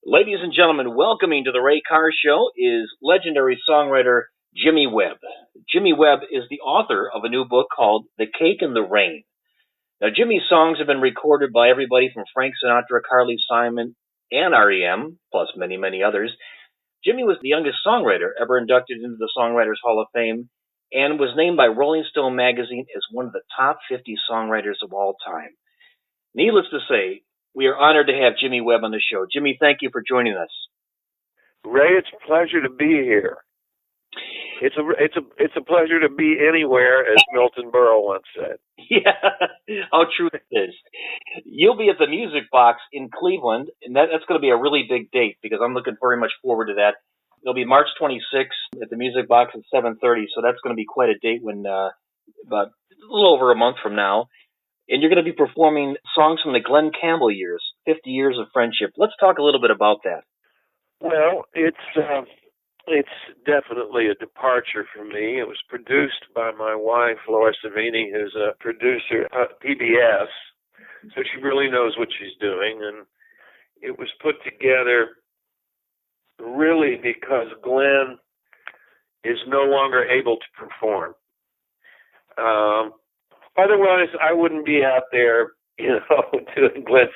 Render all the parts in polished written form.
Ladies and gentlemen, welcoming to the Ray Carr Show is legendary songwriter Jimmy Webb. Jimmy Webb is the author of a new book called The Cake and the Rain. Now, Jimmy's songs have been recorded by everybody from Frank Sinatra, Carly Simon, and REM, plus many, many others. Jimmy was the youngest songwriter ever inducted into the Songwriters Hall of Fame and was named by Rolling Stone magazine as one of the top 50 songwriters of all time. Needless to say, we are honored to have Jimmy Webb on the show. Jimmy, thank you for joining us. Ray, it's a pleasure to be here. It's a pleasure to be anywhere, as Milton Berle once said. Yeah, how true it is. You'll be at the Music Box in Cleveland, and that's going to be a really big date because I'm looking very much forward to that. It'll be March 26th at the Music Box at 7:30, so that's going to be quite a date when about a little over a month from now. And you're going to be performing songs from the Glen Campbell years, 50 years of friendship. Let's talk a little bit about that. Well, it's definitely a departure for me. It was produced by my wife, Laura Savini, who's a producer at PBS, so she really knows what she's doing. And it was put together really because Glenn is no longer able to perform. Otherwise, I wouldn't be out there, doing Glenn's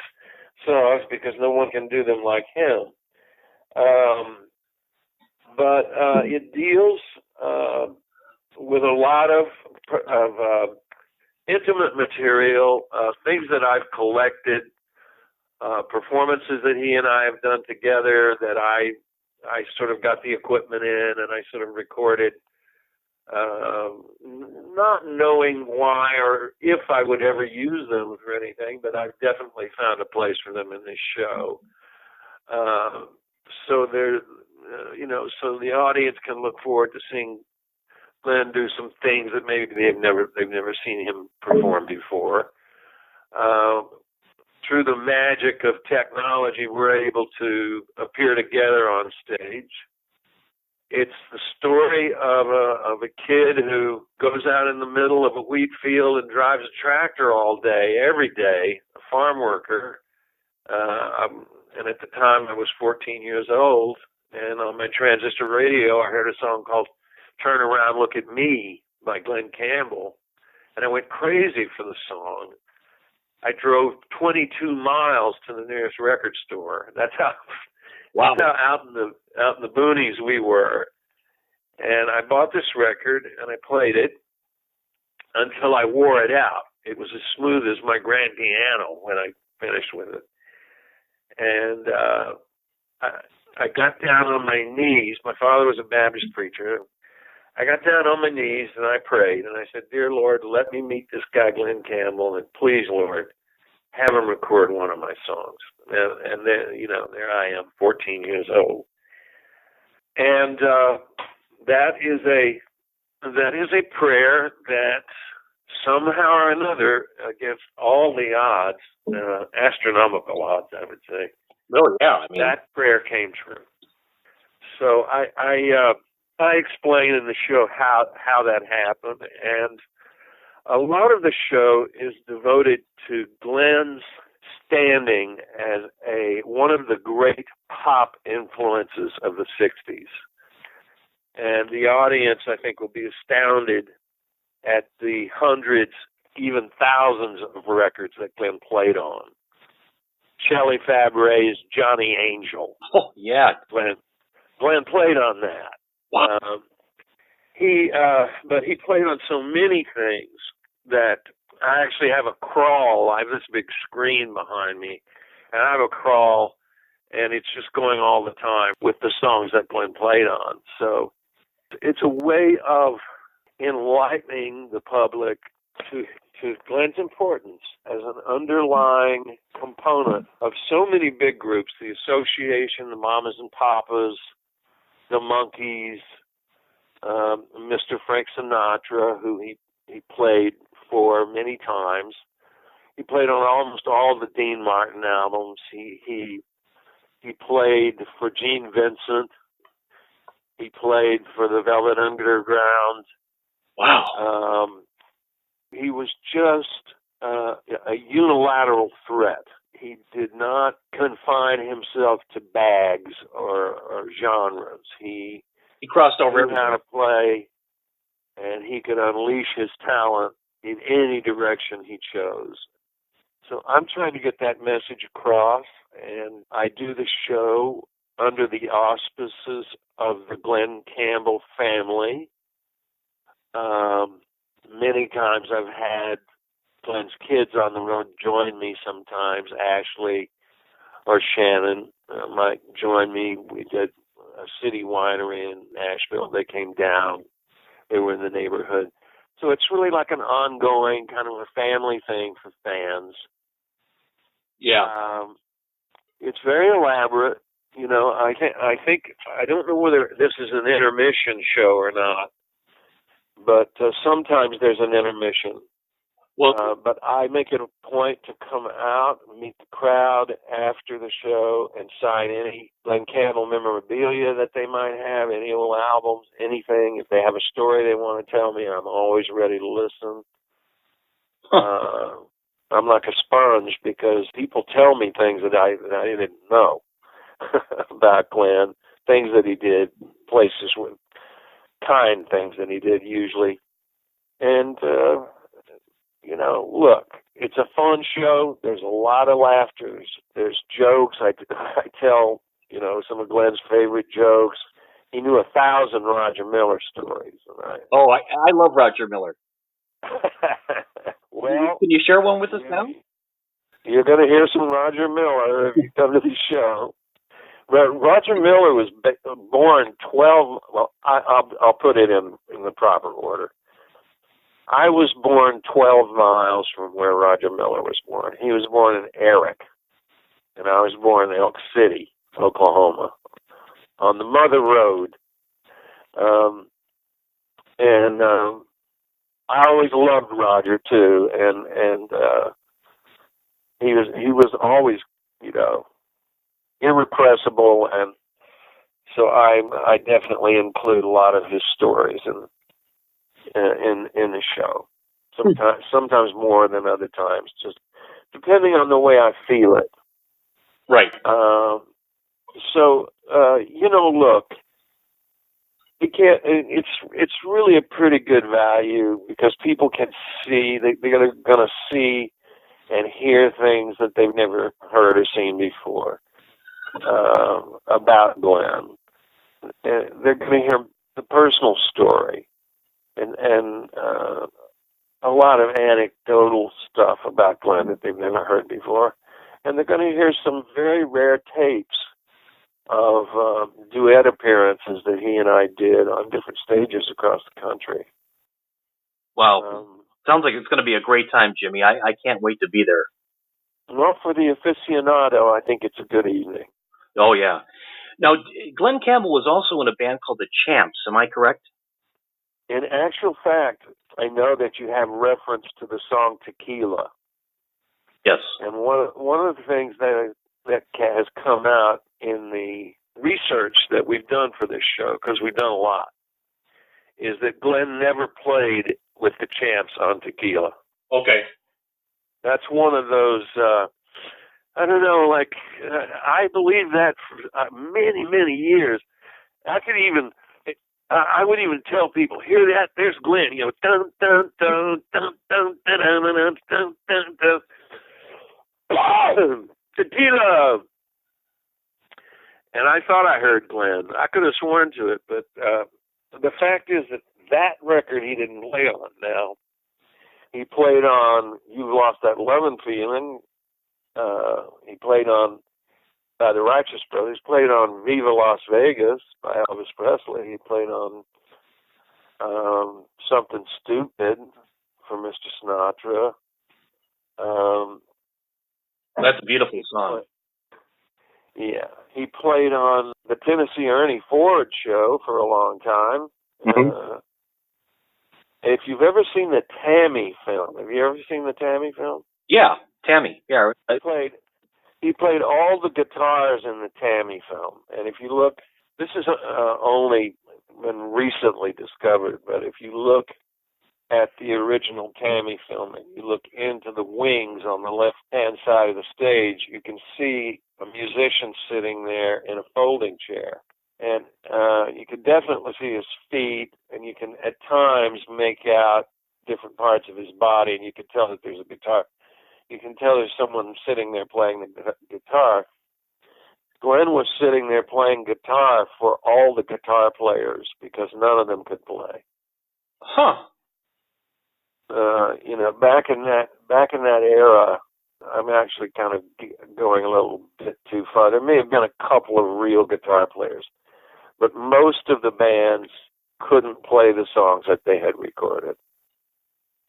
songs because no one can do them like him. But it deals with a lot of intimate material, things that I've collected, performances that he and I have done together that I sort of got the equipment in and I sort of recorded, not knowing why or if I would ever use them for anything, but I've definitely found a place for them in this show. So there, so the audience can look forward to seeing Glenn do some things that maybe they've never seen him perform before. Through the magic of technology, we're able to appear together on stage. It's the story of a kid who goes out in the middle of a wheat field and drives a tractor all day, every day, a farm worker. And at the time, I was 14 years old, and on my transistor radio, I heard a song called "Turn Around, Look at Me" by Glen Campbell, and I went crazy for the song. I drove 22 miles to the nearest record store. That's how out in the boonies we were. And I bought this record and I played it until I wore it out. It was as smooth as my grand piano when I finished with it. And I got down on my knees. My father was a Baptist preacher. I got down on my knees and I prayed and I said, "Dear Lord, let me meet this guy Glen Campbell, and please, Lord, have him record one of my songs." And then, there I am, 14 years old. And that is a prayer that somehow or another, against all the odds, astronomical odds, I would say. Oh yeah, that prayer came true. So I explain in the show how that happened, and a lot of the show is devoted to Glenn's standing as one of the great pop influences of the 60s. And the audience, I think, will be astounded at the hundreds, even thousands of records that Glenn played on. Shelley Fabare's Johnny Angel. Oh, yeah. Glenn played on that. Wow. But he played on so many things that I actually have a crawl. I have this big screen behind me, and I have a crawl, and it's just going all the time with the songs that Glenn played on. So it's a way of enlightening the public to Glenn's importance as an underlying component of so many big groups, the Association, the Mamas and Papas, the Monkees, Mr. Frank Sinatra, who he played for many times. He played on almost all the Dean Martin albums. He played for Gene Vincent. He played for the Velvet Underground. Wow. He was just a unilateral threat he did not confine himself to bags or genres. He crossed over knew how to play, and he could unleash his talent in any direction he chose. So I'm trying to get that message across, and I do the show under the auspices of the Glen Campbell family. Many times I've had Glen's kids on the road join me sometimes. Ashley or Shannon might join me. We did a city winery in Nashville. They came down. They were in the neighborhood. So it's really like an ongoing kind of a family thing for fans. Yeah. It's very elaborate. You know, I think I don't know whether this is an intermission show or not, but sometimes there's an intermission. Well, but I make it a point to come out, meet the crowd after the show, and sign any Glen Campbell memorabilia that they might have, any old albums, anything. If they have a story they want to tell me, I'm always ready to listen. I'm like a sponge because people tell me things that I didn't know about Glen, things that he did, places with kind things that he did usually. And, you know, look, it's a fun show. There's a lot of laughter. There's jokes. I tell, you know, some of Glen's favorite jokes. He knew 1,000 Roger Miller stories. Right? Oh, I love Roger Miller. Well, can you share one with us now? You're going to hear some Roger Miller if you come to the show. Roger Miller was born 12. Well, I'll put it in the proper order. I was born 12 miles from where Roger Miller was born. He was born in Eric, and I was born in Elk City, Oklahoma, on the Mother Road. I always loved Roger too, and he was always, you know, irrepressible, and so I definitely include a lot of his stories in the show. Sometimes more than other times, just depending on the way I feel it. Right. So you know, look, you can't. It's really a pretty good value because people can see they're going to see and hear things that they've never heard or seen before about Glen. They're going to hear the personal story and a lot of anecdotal stuff about Glen that they've never heard before. And they're going to hear some very rare tapes of duet appearances that he and I did on different stages across the country. Wow. Sounds like it's going to be a great time, Jimmy. I can't wait to be there. Well, for the aficionado, I think it's a good evening. Oh, yeah. Now, Glen Campbell was also in a band called the Champs. Am I correct? In actual fact, I know that you have reference to the song Tequila. Yes. And one of the things that has come out in the research that we've done for this show, because we've done a lot, is that Glen never played with the Champs on Tequila. Okay. That's one of those, I don't know, like, I believe that for many, many years. I would even tell people, hear that? There's Glen, you know, dun, dun, dun, dun, dun, dun, dun, dun, dun, dun, dun. Tequila! And I thought I heard Glen. I could have sworn to it, but the fact is that record he didn't play on. Now, he played on You've Lost That Lovin' Feeling. He played on by the Righteous Brothers. Played on Viva Las Vegas by Elvis Presley. He played on Something Stupid for Mr. Sinatra. That's a beautiful song. Yeah. He played on the Tennessee Ernie Ford show for a long time. Mm-hmm. If you've ever seen the Tammy film, have you ever seen the Tammy film? Yeah, Tammy. Yeah. He played all the guitars in the Tammy film. And if you look, this is only been recently discovered, but if you look at the original Tammy film and you look into the wings on the left-hand side of the stage, you can see a musician sitting there in a folding chair. And you can definitely see his feet, and you can at times make out different parts of his body, and you can tell that there's a guitar. You can tell there's someone sitting there playing the guitar. Glenn was sitting there playing guitar for all the guitar players because none of them could play. Huh. Back in that era, I'm actually kind of going a little bit too far. There may have been a couple of real guitar players, but most of the bands couldn't play the songs that they had recorded.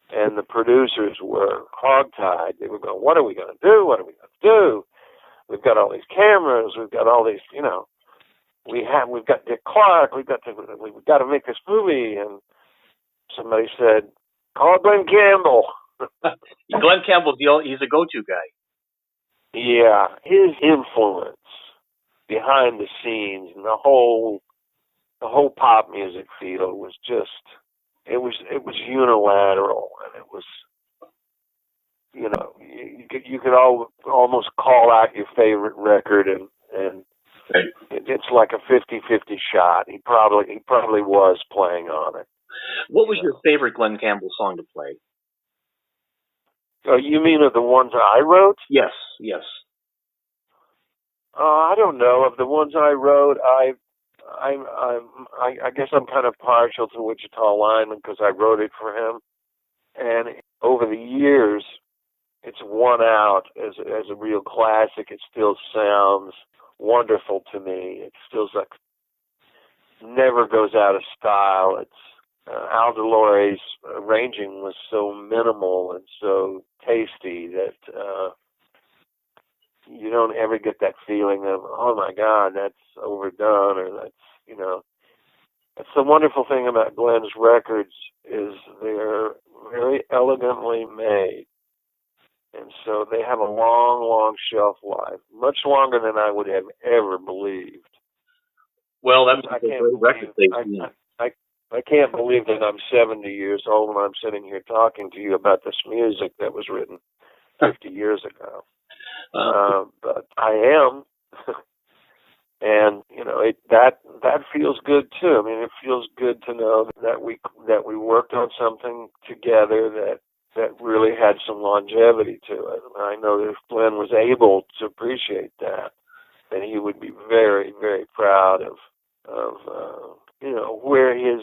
And the producers were hogtied. They were going, what are we going to do? What are we going to do? We've got all these cameras. We've got all these, we've got Dick Clark. We've got to make this movie. And somebody said, call Glen Campbell. Glen Campbell, he's a go-to guy. Yeah, his influence behind the scenes and the whole pop music field was just, it was unilateral, and it was, you could almost call out your favorite record, and it's like a 50-50 shot. He probably was playing on it. What was your favorite Glen Campbell song to play? Oh, you mean of the ones I wrote? Yes. I don't know. Of the ones I wrote, I guess I'm kind of partial to Wichita Lineman because I wrote it for him, and over the years, it's won out as a real classic. It still sounds wonderful to me. It still never goes out of style. It's Al DeLore's arranging was so minimal and so tasty that you don't ever get that feeling of, oh my God, that's overdone, or that's the wonderful thing about Glen's records is they're very elegantly made. And so they have a long, long shelf life, much longer than I would have ever believed. Well, that's a great record. I can't believe that I'm 70 years old and I'm sitting here talking to you about this music that was written 50 years ago. But I am, and that feels good too. I mean, it feels good to know that we worked on something together that really had some longevity to it. And I know that if Glenn was able to appreciate that, then he would be very, very proud of where his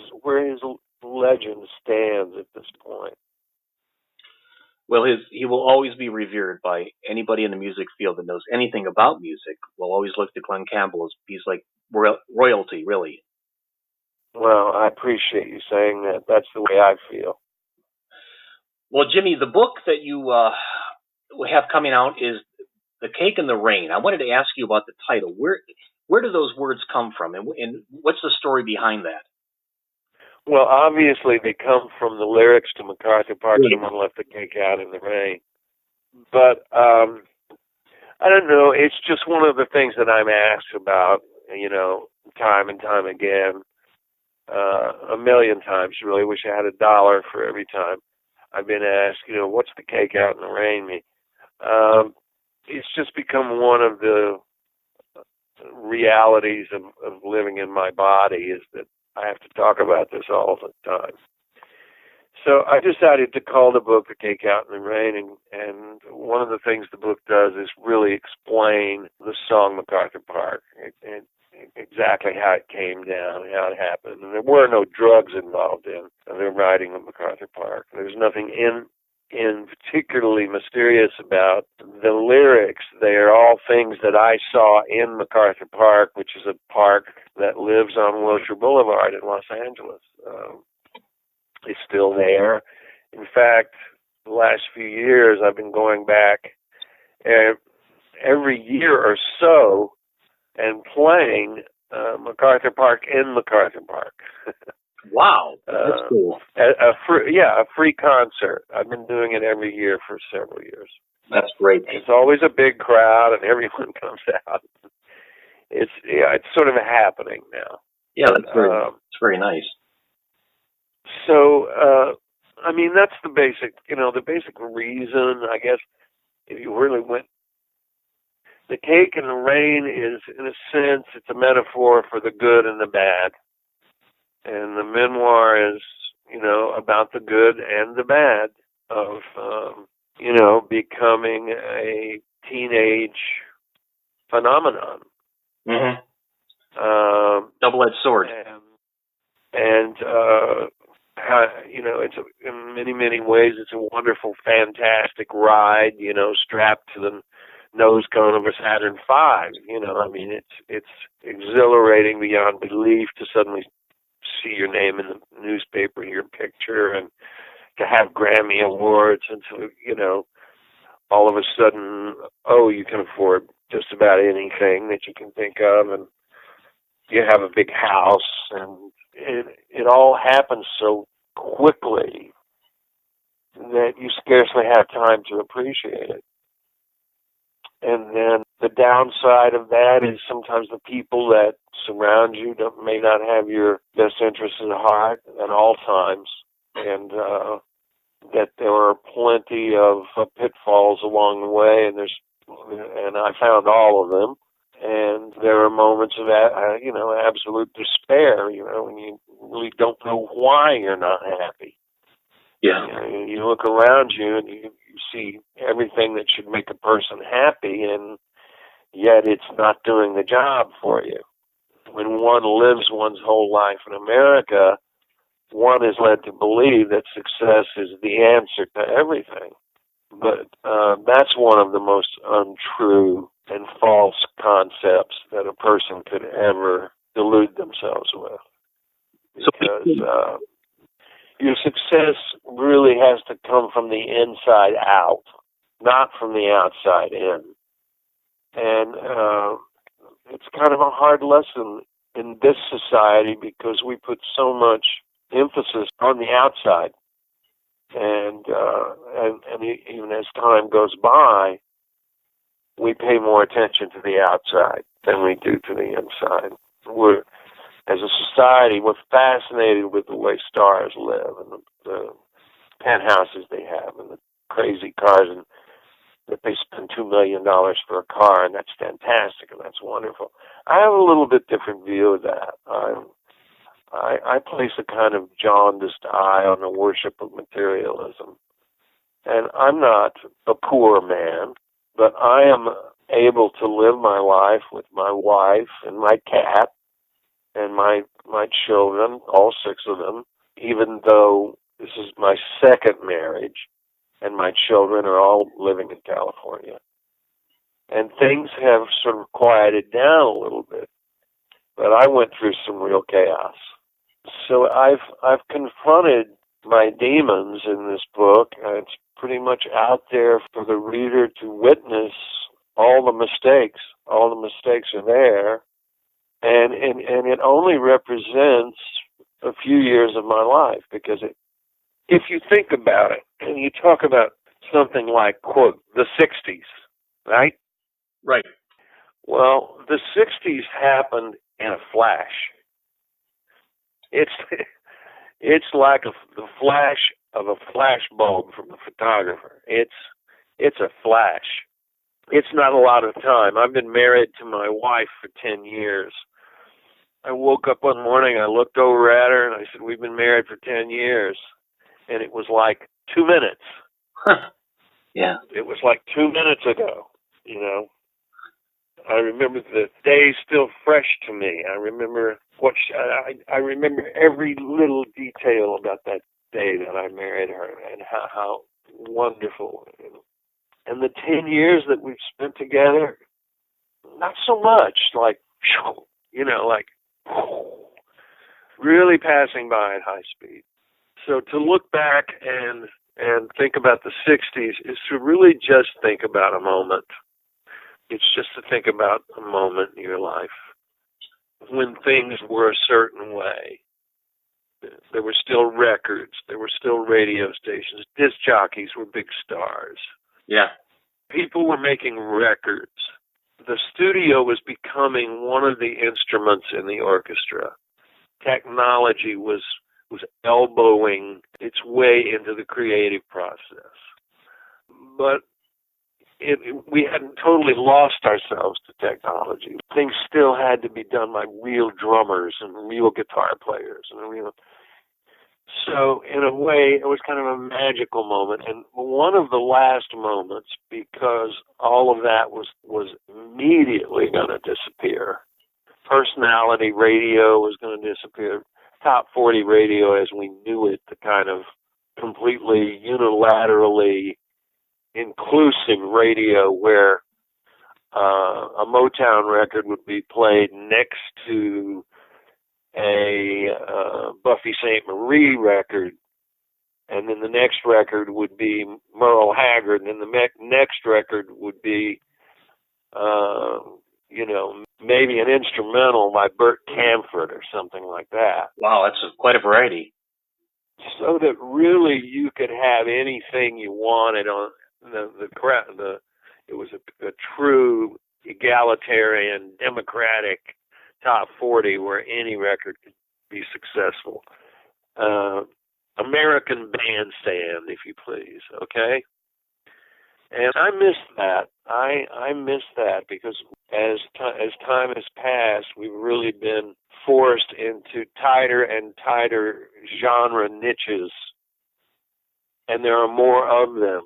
legend stands at this point. Well, he will always be revered by anybody in the music field that knows anything about music. Will always look to Glen Campbell as he's like royalty, really. Well, I appreciate you saying that. That's the way I feel. Well, Jimmy, the book that you have coming out is The Cake and the Rain. I wanted to ask you about the title. Where do those words come from, and what's the story behind that? Well, obviously they come from the lyrics to MacArthur Park, Someone Left the Cake Out in the Rain. But I don't know, it's just one of the things that I'm asked about, time and time again, a million times, really. Wish I had $1 for every time I've been asked, what's the cake out in the rain mean? It's just become one of the realities of living in my body is that I have to talk about this all the time. So I decided to call the book The Cake Out in the Rain, and one of the things the book does is really explain the song MacArthur Park, and exactly how it came down, how it happened. And there were no drugs involved in the writing of MacArthur Park. There's nothing in particularly mysterious about the lyrics. They are all things that I saw in MacArthur Park, which is a park that lives on Wilshire Boulevard in Los Angeles. It's still there. In fact, the last few years I've been going back every year or so and playing MacArthur Park in MacArthur Park. Wow, that's cool. A free concert. I've been doing it every year for several years. That's great. It's always a big crowd, and everyone comes out. It's sort of a happening now. Yeah, it's very nice. So I mean, that's the basic reason, I guess, if you really went. The Cake and the Rain is, in a sense, it's a metaphor for the good and the bad. And the memoir is, about the good and the bad of, becoming a teenage phenomenon. Mm-hmm. Double-edged sword. And it's in many, many ways, it's a wonderful, fantastic ride, strapped to the nose cone of a Saturn V. It's exhilarating beyond belief to suddenly see your name in the newspaper, your picture, and to have Grammy Awards, and to, all of a sudden, you can afford just about anything that you can think of, and you have a big house, and it all happens so quickly that you scarcely have time to appreciate it. And then the downside of that is sometimes the people that surround you may not have your best interests at heart at all times, and that there are plenty of pitfalls along the way, and I found all of them. And there are moments of absolute despair, when you really don't know why you're not happy. Yeah. You look around you and you see everything that should make a person happy, and yet it's not doing the job for you. When one lives one's whole life in America, one is led to believe that success is the answer to everything. But that's one of the most untrue and false concepts that a person could ever delude themselves with. Because your success really has to come from the inside out, not from the outside in. And it's kind of a hard lesson in this society because we put so much emphasis on the outside. And even as time goes by, we pay more attention to the outside than we do to the inside. As a society, we're fascinated with the way stars live and the penthouses they have and the crazy cars, and that they spend $2 million for a car, and that's fantastic and that's wonderful. I have a little bit different view of that. I place a kind of jaundiced eye on the worship of materialism. And I'm not a poor man, but I am able to live my life with my wife and my cat and my children, all 6 of them, even though this is my second marriage and my children are all living in California. And things have sort of quieted down a little bit, but I went through some real chaos. So I've confronted my demons in this book. It's pretty much out there for the reader to witness all the mistakes. All the mistakes are there. And it only represents a few years of my life, because if you think about it, and you talk about something like, quote, the 60s, right? Right. Well, the 60s happened in a flash. It's like the flash of a flashbulb from a photographer. It's a flash. It's not a lot of time. I've been married to my wife for 10 years. I woke up one morning, I looked over at her, and I said, we've been married for 10 years. And it was like 2 minutes. Huh. Yeah. It was like 2 minutes ago, I remember the day still fresh to me. I remember I remember every little detail about that day that I married her, and how wonderful. And the 10 years that we've spent together, not so much, like really passing by at high speed. So to look back and think about the 60s is to really just think about a moment. It's just to think about a moment in your life when things were a certain way. There were still records. There were still radio stations. Disc jockeys were big stars. Yeah. People were making records. The studio was becoming one of the instruments in the orchestra. Technology was was elbowing its way into the creative process. But we hadn't totally lost ourselves to technology. Things still had to be done by real drummers and real guitar players and real. So in a way, it was kind of a magical moment, and one of the last moments, because all of that was immediately going to disappear. Personality radio was going to disappear. Top 40 radio as we knew it, the kind of completely unilaterally inclusive radio where a Motown record would be played next to a Buffy St. Marie record, and then the next record would be Merle Haggard, and then the next record would be, maybe an instrumental by Bert Camford or something like that. Wow, that's quite a variety. So that really you could have anything you wanted on it was a true egalitarian, democratic top 40 where any record could be successful. American Bandstand, if you please, okay? And I miss that. I miss that because as time has passed, we've really been forced into tighter and tighter genre niches, and there are more of them.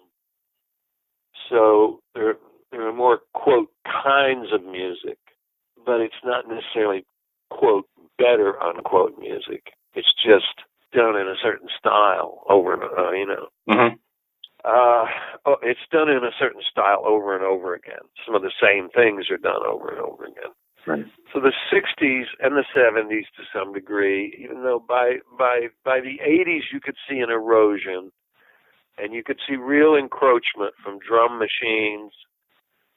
So there are more, quote, kinds of music, but it's not necessarily, quote, better, unquote, music. It's just done in a certain style over, Mm-hmm. It's done in a certain style over and over again. Some of the same things are done over and over again. Right. So the 60s and the 70s to some degree, even though by the 80s you could see an erosion, and you could see real encroachment from drum machines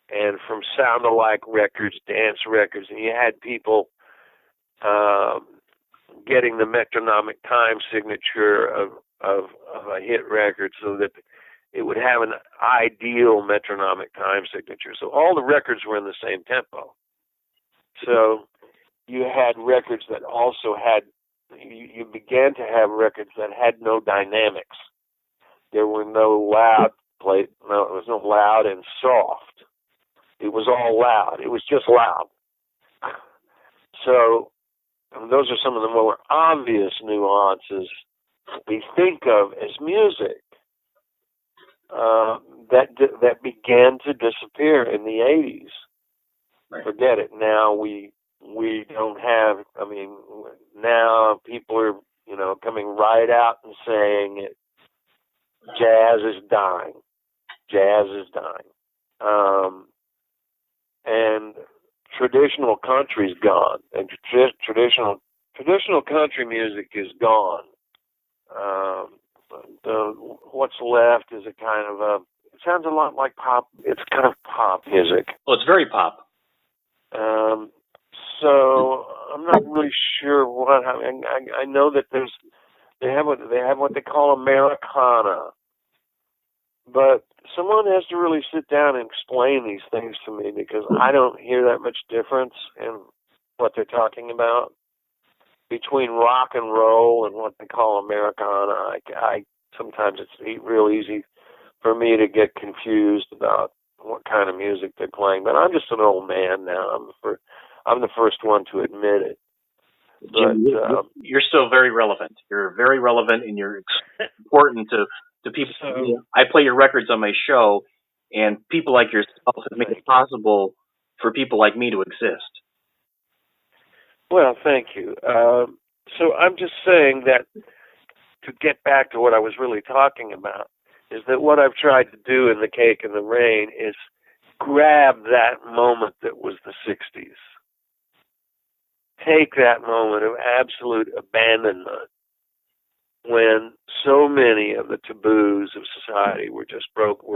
and from sound-alike records, dance records, and you had people getting the metronomic time signature of a hit record so that it would have an ideal metronomic time signature. So all the records were in the same tempo. So you had records that also had, you began to have records that had no dynamics. There were no loud it was no loud and soft. It was all loud. It was just loud. So those are some of the more obvious nuances we think of as music that began to disappear in the 80s. Right. Forget it. Now we don't have. I mean, now people are coming right out and saying it. Jazz is dying. Jazz is dying. And traditional country's gone. And traditional country music is gone. What's left is a kind of it sounds a lot like pop. It's kind of pop music. Well, it's very pop. So I'm not really sure what. I know that they have what they call Americana, but someone has to really sit down and explain these things to me because I don't hear that much difference in what they're talking about between rock and roll and what they call Americana. I sometimes it's real easy for me to get confused about what kind of music they're playing, but I'm just an old man now. I'm the first one to admit it. But you're still very relevant. You're very relevant, and you're important to people. So, I play your records on my show, and people like yourself have made it possible for people like me to exist. Well, thank you. So I'm just saying that to get back to what I was really talking about is that what I've tried to do in The Cake and the Rain is grab that moment that was the 60s. Take that moment of absolute abandonment when so many of the taboos of society were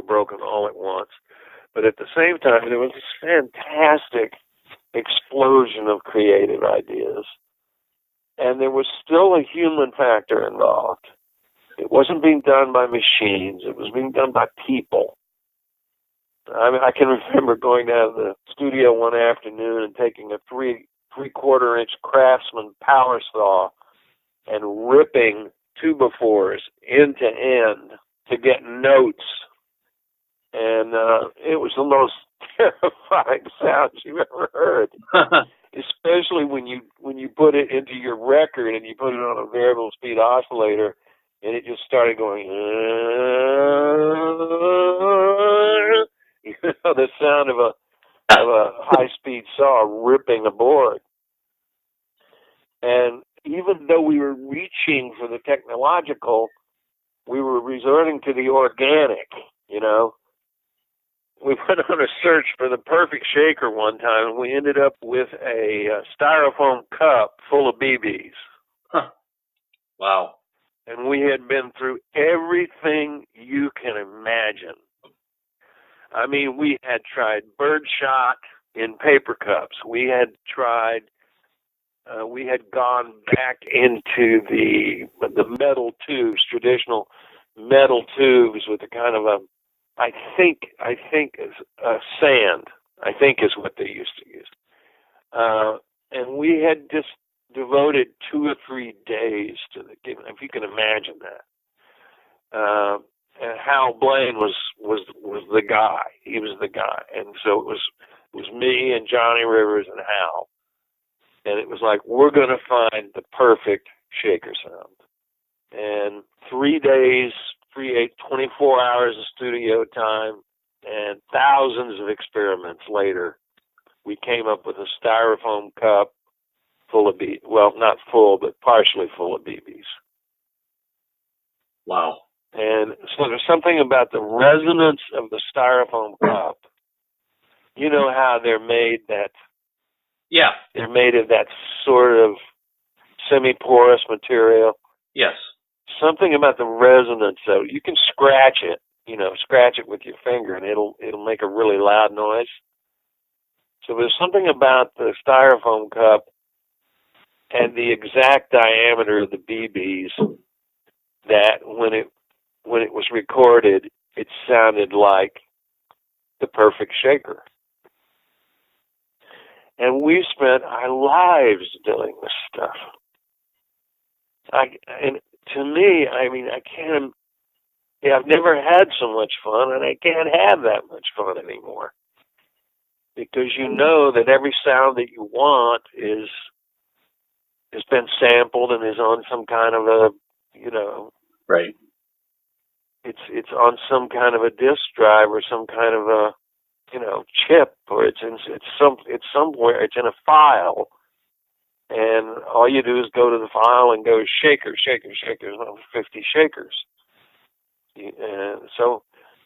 broken all at once. But at the same time, there was this fantastic explosion of creative ideas. And there was still a human factor involved. It wasn't being done by machines. It was being done by people. I can remember going down to the studio one afternoon and taking a three-quarter inch Craftsman power saw and ripping 2x4s end to end to get notes. And it was the most terrifying sound you've ever heard. Especially when you put it into your record and you put it on a variable speed oscillator, and it just started going, you know, the sound of a high speed saw ripping a board. And even though we were reaching for the technological, we were resorting to the organic, you know. We went on a search for the perfect shaker one time, and we ended up with a styrofoam cup full of BBs. Huh. Wow. And we had been through everything you can imagine. I mean, we had tried birdshot in paper cups. We had tried, we had gone back into the metal tubes, traditional metal tubes with a kind of a, I think sand, I think is what they used to use. And we had just devoted 2 or 3 days to the game, if you can imagine that. And Hal Blaine was the guy. He was the guy. And so it was me and Johnny Rivers and Hal. And it was like, we're going to find the perfect shaker sound. And 3 days, 24 hours of studio time, and thousands of experiments later, we came up with a styrofoam cup full of well, not full, but partially full of BBs. Wow. And so there's something about the resonance of the styrofoam cup. You know how they're made that? Yeah. They're made of that sort of semi-porous material. Yes. Something about the resonance, though. You can scratch it, scratch it with your finger, and it'll make a really loud noise. So there's something about the styrofoam cup and the exact diameter of the BBs that when it was recorded, it sounded like the perfect shaker. And we spent our lives doing this stuff. And to me, I mean, I've never had so much fun, and I can't have that much fun anymore. Because you know that every sound that you want has been sampled and is on some kind of a, right. It's on some kind of a disk drive or some kind of a, chip, or it's somewhere. It's in a file, and all you do is go to the file and go shakers, 50 shakers. So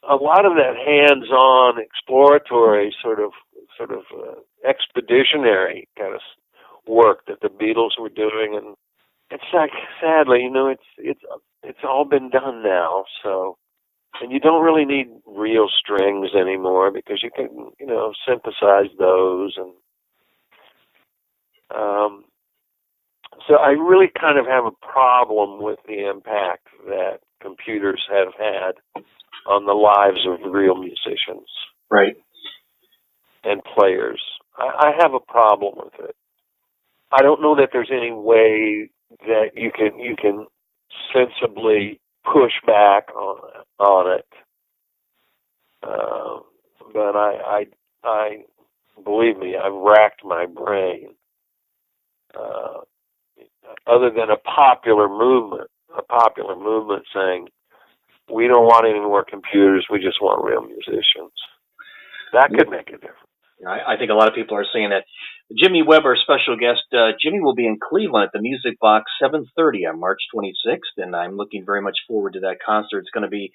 a lot of that hands-on, exploratory, sort of expeditionary kind of work that the Beatles were doing, and it's like, sadly, it's all been done now. So, and you don't really need real strings anymore because you can, synthesize those, and so I really kind of have a problem with the impact that computers have had on the lives of real musicians, right, and players. I have a problem with it. I don't know that there's any way that you can sensibly push back on it. But I believe me, I've racked my brain. Other than a popular movement saying, we don't want any more computers, we just want real musicians. That could make a difference. I think a lot of people are saying that. Jimmy Webb, our special guest, Jimmy will be in Cleveland at the Music Box 7:30 on March 26th, and I'm looking very much forward to that concert. It's going to be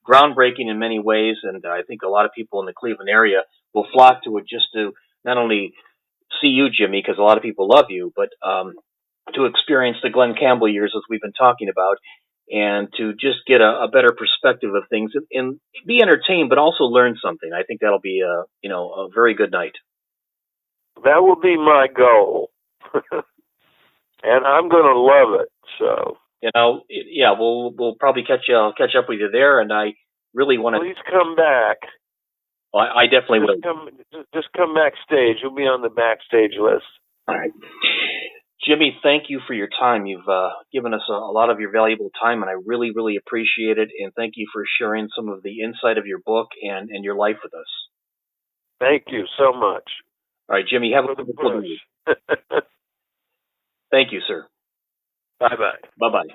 groundbreaking in many ways, and I think a lot of people in the Cleveland area will flock to it just to not only see you, Jimmy, because a lot of people love you, but to experience the Glen Campbell years, as we've been talking about, and to just get a better perspective of things and be entertained, but also learn something. I think that'll be a very good night. That will be my goal, and I'm going to love it. So we'll probably catch up with you there, and I really want to. Please come back. Well, I definitely will. Just come backstage. You'll be on the backstage list. All right. Jimmy, thank you for your time. You've given us a lot of your valuable time, and I really, really appreciate it. And thank you for sharing some of the insight of your book and your life with us. Thank you so much. All right, Jimmy, have a wonderful day. Thank you, sir. Bye-bye. Bye-bye.